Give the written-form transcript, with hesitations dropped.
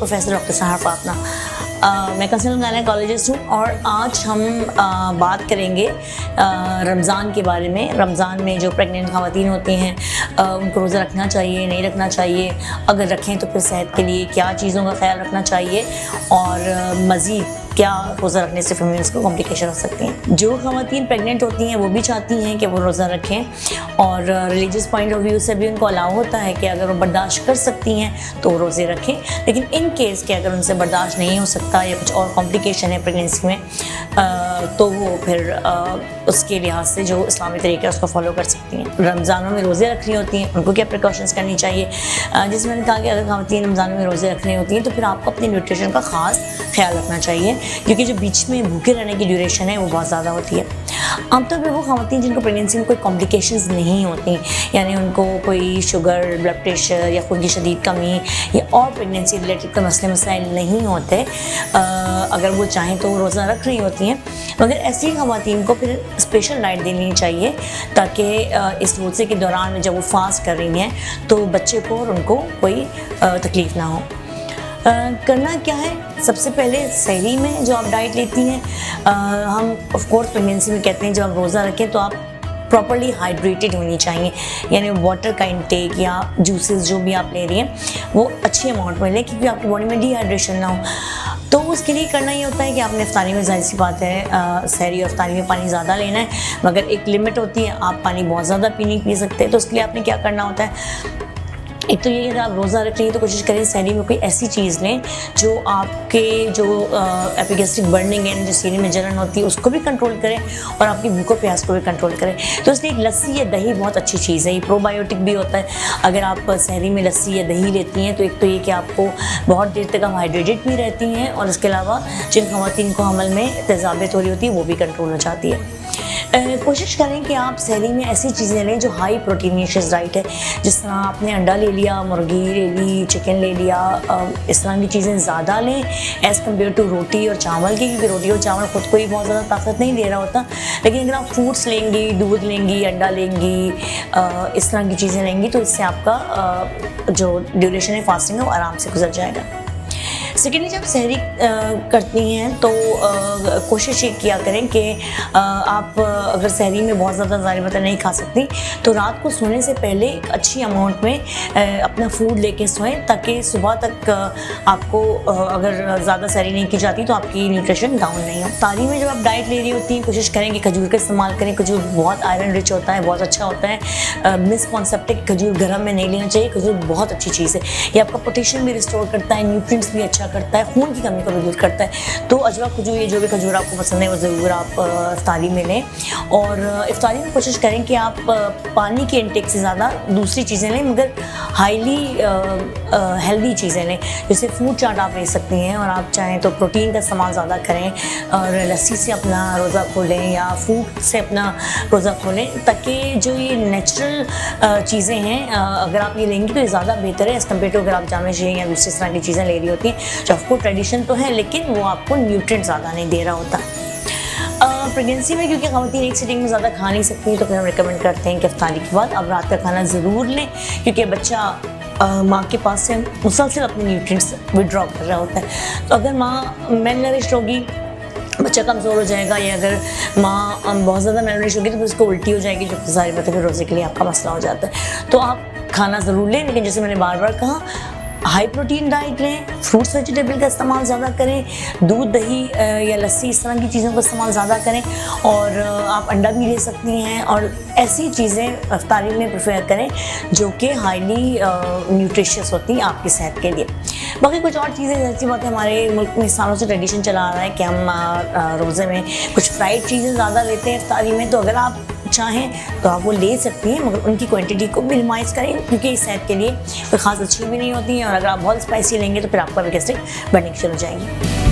Professor doctor सहर फातना। मैं consultant gynaecologist हूँ और आज हम बात करेंगे रमज़ान के बारे में। रमज़ान में जो प्रेग्नेंट ख़वातीन होती हैं उनको रोज़ा रखना चाहिए, नहीं रखना चाहिए, अगर रखें तो फिर सेहत के लिए क्या चीज़ों का ख्याल रखना चाहिए और मज़ीद क्या रोज़ा रखने से फीमेल्स को कॉम्प्लिकेशन हो सकती हैं। जो ख़वातीन प्रेग्नेंट होती हैं वो भी चाहती हैं कि वो रोज़ा रखें और रिलीजियस पॉइंट ऑफ व्यू से भी उनको अलाउ होता है कि अगर वो बर्दाश्त कर सकती हैं तो रोज़े रखें। लेकिन इन केस के अगर उनसे बर्दाश्त नहीं हो सकता या कुछ और कॉम्प्लिकेशन है प्रेगनेंसी में तो वो फिर उसके लिहाज से जो इस्लामी तरीका है उसको फॉलो कर सकती हैं। रमज़ानों में रोज़े रखनी होती हैं, उनको क्या प्रिकॉशंस करनी चाहिए। जिसमें मैंने कहा कि अगर ख़वातीन रमज़ान में रोज़े रखनी होती हैं तो फिर आपको अपने न्यूट्रिशन का ख़ास ख्याल रखना चाहिए, क्योंकि जो बीच में भूखे रहने की ड्यूरेशन है वो बहुत ज़्यादा होती है। आमतौर पर वो ख़वातीन जिनको प्रेगनेंसी में कोई कॉम्प्लिकेशंस नहीं होती, यानी उनको कोई शुगर, ब्लड प्रेशर या खून की शदीद कमी या और प्रेगनेंसी रिलेटेड कोई मसले मसाइल नहीं होते, अगर वो चाहें तो रोज़ा रख रही होती हैं। मगर ऐसी ख़वातीन को फिर स्पेशल डाइट देनी चाहिए ताकि इस रोज़े के दौरान में जब वो फास्ट कर रही हैं तो बच्चे को और उनको कोई तकलीफ़ ना हो। करना क्या है, सबसे पहले सहरी में जो आप डाइट लेती हैं, हम ऑफ कोर्स प्रेगनेंसी में कहते हैं जब आप रोज़ा रखें तो आप प्रॉपर्ली हाइड्रेटेड होनी चाहिए, यानी वाटर का इंटेक या जूसेस जो भी आप ले रही हैं वो अच्छी अमाउंट में लें, क्योंकि आपकी बॉडी में डिहाइड्रेशन ना हो। तो उसके लिए करना ये होता है कि आपने इफ्तारी में, जाहिर सी बात है सहरी और इफ्तारी में पानी ज़्यादा लेना है, मगर एक लिमिट होती है, आप पानी बहुत ज़्यादा पी सकते हैं। तो उसके लिए आपने क्या करना होता है, एक तो ये कि अगर आप रोज़ा रख रही हैं तो कोशिश करें सहरी में कोई ऐसी चीज़ लें जो आपके जो एपिगैस्ट्रिक बर्निंग है, जो सीने में जलन होती है उसको भी कंट्रोल करें और आपकी भूख और प्यास को भी कंट्रोल करें। तो इसलिए एक लस्सी या दही बहुत अच्छी चीज़ है, ये प्रोबायोटिक भी होता है। अगर आप सहरी में लस्सी या दही लेती हैं तो एक तो ये कि आपको बहुत देर तक आप हाइड्रेटेड भी रहती हैं और इसके अलावा जिन ख़वातीन को हमल में तेज़ाबियत हो रही होती है वो भी कंट्रोल हो जाती है। कोशिश करें कि आप सहरी में ऐसी चीज़ें लें जो हाई प्रोटीनिशियस डाइट है, जिस तरह आपने अंडा ले लिया, मुर्गी ले ली, चिकन ले लिया, इस तरह की चीज़ें ज़्यादा लें एज़ कम्पेयर टू रोटी और चावल की, क्योंकि रोटी और चावल ख़ुद को ही बहुत ज़्यादा ताकत नहीं दे रहा होता। लेकिन अगर आप फ्रूट्स लेंगी, दूध लेंगी, अंडा लेंगी, इस तरह की चीज़ें लेंगी तो इससे आपका जो ड्यूरेशन है फास्टिंग है वो आराम से गुजर जाएगा। सेकेंडली, जब सहरी करती हैं तो कोशिश ये किया करें कि आप अगर सहरी में बहुत ज़्यादा ज़ाहिर बात नहीं खा सकती तो रात को सोने से पहले एक अच्छी अमाउंट में अपना फूड लेके सोएं, ताकि सुबह तक आपको अगर ज़्यादा सहरी नहीं की जाती तो आपकी न्यूट्रिशन डाउन नहीं हो। तारी में जब आप डाइट ले रही होती हैं कोशिश करें कि खजूर का इस्तेमाल करें। खजूर बहुत आयरन रिच होता है, बहुत अच्छा होता है। मिस कॉन्सेप्ट है कि खजूर गर्म में नहीं लेना चाहिए, खजूर बहुत अच्छी चीज़ है, ये आपका पोटेशियम भी रिस्टोर करता है, न्यूट्रिएंट्स भी अच्छा करता है, खून की कमी को भी दूर करता है। तो अजवा खजूर, ये जो भी खजूर आपको पसंद है वो ज़रूर आप इफ्तारी में लें। और इफ्तारी में कोशिश करें कि आप पानी के इंटेक से ज़्यादा दूसरी चीज़ें लें, मगर हाईली हेल्दी चीज़ें लें। जैसे फ्रूट चाट आप ले सकती हैं और आप चाहें तो प्रोटीन का इस्तेमाल ज़्यादा करें और लस्सी से अपना रोज़ा खोलें या फ्रूट से अपना रोज़ा खोलें, ताकि जो ये नेचुरल चीज़ें हैं अगर आप ये लेंगी तो ये ज़्यादा बेहतर है एज़ कम्पेयर टू अगर आप जामे शीर या दूसरी तरह की चीज़ें ले रही होती हैं जो आपको ट्रेडिशन तो है लेकिन वो आपको न्यूट्रिएंट ज़्यादा नहीं दे रहा होता। प्रेगनेंसी में क्योंकि ख़वातीन एक सिटिंग में ज़्यादा खा नहीं सकती तो फिर हम रिकमेंड करते हैं कि इफ्तारी के बाद अब रात का खाना ज़रूर लें, क्योंकि बच्चा माँ के पास से मुसलसल अपने न्यूट्रिएंट्स विड्रॉ कर रहा होता है। तो अगर माँ मेलनरिश्ड होगी, बच्चा कमज़ोर हो जाएगा, या अगर माँ बहुत ज़्यादा मेलनरिश्ड होगी तो फिर उसको उल्टी हो जाएगी, जो सारी बातें फिर रोज़े के लिए आपका मसला हो जाता है। तो आप खाना ज़रूर लें, लेकिन जैसे मैंने बार बार कहा हाई प्रोटीन डाइट लें, फ्रूट्स वेजिटेबल का इस्तेमाल ज़्यादा करें, दूध, दही या लस्सी इस तरह की चीज़ों का इस्तेमाल ज़्यादा करें, और आप अंडा भी ले सकती हैं। और ऐसी चीज़ें इफ्तारी में प्रेफर करें जो कि हाईली न्यूट्रिशियस होती हैं आपकी सेहत के लिए। बाकी कुछ और चीज़ें, ऐसी बात है हमारे मुल्क में सालों से ट्रेडिशन चला आ रहा है कि हम रोज़े में कुछ फ्राइड चीज़ें ज़्यादा लेते हैं इफ्तारी में, तो अगर आप चाहें तो आप वो ले सकती हैं, मगर उनकी क्वांटिटी को मिनिमाइज़ करें, क्योंकि इस सेहत के लिए कोई ख़ास अच्छी भी नहीं होती है। और अगर आप बहुत स्पाइसी लेंगे तो फिर आपका गैस्ट्रिक बर्निंग शुरू हो जाएगी।